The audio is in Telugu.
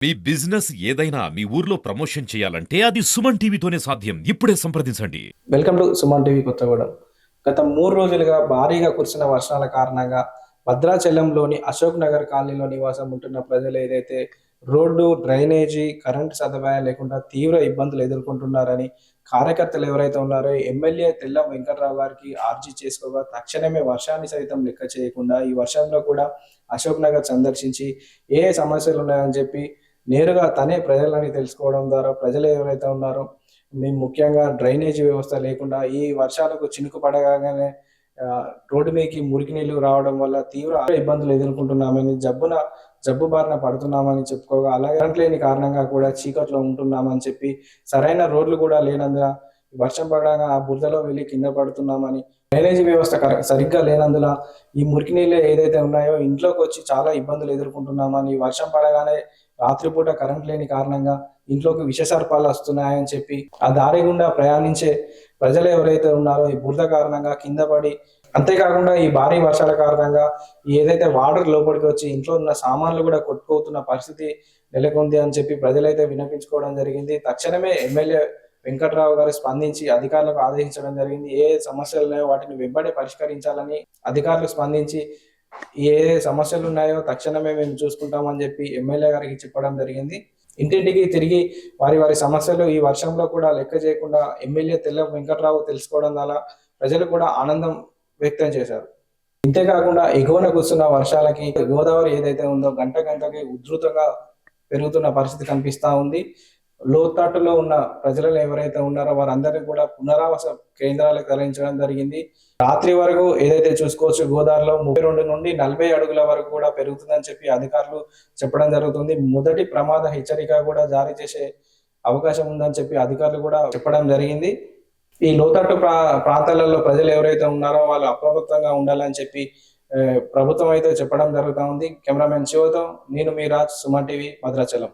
మీ బిజినెస్ ఏదైనా మీ ఊర్లో ప్రమోషన్ చేయాలంటే అది సుమన్ టీవీతోనే సాధ్యం. ఇప్పుడే సంప్రదించండి. Welcome to Suman TV Kothagudem. గత 3 రోజులుగా భారీగా కురిసిన వర్షాల కారణంగా భద్రాచలంలోని అశోక్ నగర్ కాలనీలో నివాసం ఉంటున్న ప్రజలు ఏదైతే రోడ్డు, డ్రైనేజీ, కరెంటు సదుపాయం లేకుండా తీవ్ర ఇబ్బందులు ఎదుర్కొంటున్నారని కార్యకర్తలు ఎవరైతే ఉన్నారో ఎమ్మెల్యే తెల్లం వెంకట్రావు గారికి ఆర్జీ చేసుకోగా తక్షణమే వర్షాన్ని సైతం లెక్క చేయకుండా ఈ వర్షంలో కూడా అశోక్ నగర్ సందర్శించి ఏ సమస్యలు ఉన్నాయని చెప్పి నేరుగా తనే ప్రజలని తెలుసుకోవడం ద్వారా ప్రజలు ఎవరైతే ఉన్నారో మేము ముఖ్యంగా డ్రైనేజీ వ్యవస్థ లేకుండా ఈ వర్షాలకు చినుకు పడగానే రోడ్డు మీదకి మురికి నీళ్లు రావడం వల్ల తీవ్ర ఇబ్బందులు ఎదుర్కొంటున్నామని జబ్బు బారిన పడుతున్నామని చెప్పుకోగా అలాగే కరెంట్ లేని కారణంగా కూడా చీకట్లో ఉంటున్నామని చెప్పి సరైన రోడ్లు కూడా లేనందున వర్షం పడగా ఆ బురదలో వెళ్ళి కింద పడుతున్నామని డ్రైనేజీ వ్యవస్థ సరిగ్గా లేనందున ఈ మురికి నీళ్ళు ఏదైతే ఉన్నాయో ఇంట్లోకి వచ్చి చాలా ఇబ్బందులు ఎదుర్కొంటున్నామని వర్షం పడగానే రాత్రిపూట కరెంట్ లేని కారణంగా ఇంట్లోకి విషసర్పాలు వస్తున్నాయని చెప్పి ఆ దారి గుండా ప్రయాణించే ప్రజలు ఎవరైతే ఉన్నారో ఈ బురద కారణంగా కింద పడి అంతేకాకుండా ఈ భారీ వర్షాల కారణంగా ఏదైతే వాటర్ లోపలికి వచ్చి ఇంట్లో ఉన్న సామాన్లు కూడా కొట్టుకుపోతున్న పరిస్థితి నెలకొంది అని చెప్పి ప్రజలైతే వినిపించుకోవడం జరిగింది. తక్షణమే ఎమ్మెల్యే వెంకట్రావు గారు స్పందించి అధికారులకు ఆదేశించడం జరిగింది. ఏ సమస్యలు ఉన్నాయో వాటిని వెంబడే పరిష్కరించాలని అధికారులు స్పందించి ఏ సమస్యలు ఉన్నాయో తక్షణమే మేము చూసుకుంటామని చెప్పి ఎమ్మెల్యే గారికి చెప్పడం జరిగింది. ఇంటింటికి తిరిగి వారి సమస్యలు ఈ వర్షంలో కూడా లెక్క చేయకుండా ఎమ్మెల్యే తెల్లం వెంకట్రావు తెలుసుకోవడం వల్ల ప్రజలు కూడా ఆనందం వ్యక్తం చేశారు. ఇంతేకాకుండా ఎగువన కురుస్తున్న వర్షాలకి గోదావరి ఏదైతే ఉందో గంటకి ఉధృతంగా పెరుగుతున్న పరిస్థితి కనిపిస్తా ఉంది. లోతట్టులో ఉన్న ప్రజలు ఎవరైతే ఉన్నారో వారందరినీ కూడా పునరావాస కేంద్రాలకు తరలించడం జరిగింది. రాత్రి వరకు ఏదైతే చూసుకోవచ్చు గోదావరిలో 32 నుండి 40 అడుగుల వరకు కూడా పెరుగుతుందని చెప్పి అధికారులు చెప్పడం జరుగుతుంది. మొదటి ప్రమాద హెచ్చరిక కూడా జారీ చేసే అవకాశం ఉందని చెప్పి అధికారులు కూడా చెప్పడం జరిగింది. ఈ లోతట్టు ప్రాంతాలలో ప్రజలు ఎవరైతే ఉన్నారో వాళ్ళు అప్రమత్తంగా ఉండాలని చెప్పి ప్రభుత్వం అయితే చెప్పడం జరుగుతూ ఉంది. కెమెరామెన్ శివతో నేను మీ రాజ్, సుమన్ టీవీ, భద్రాచలం.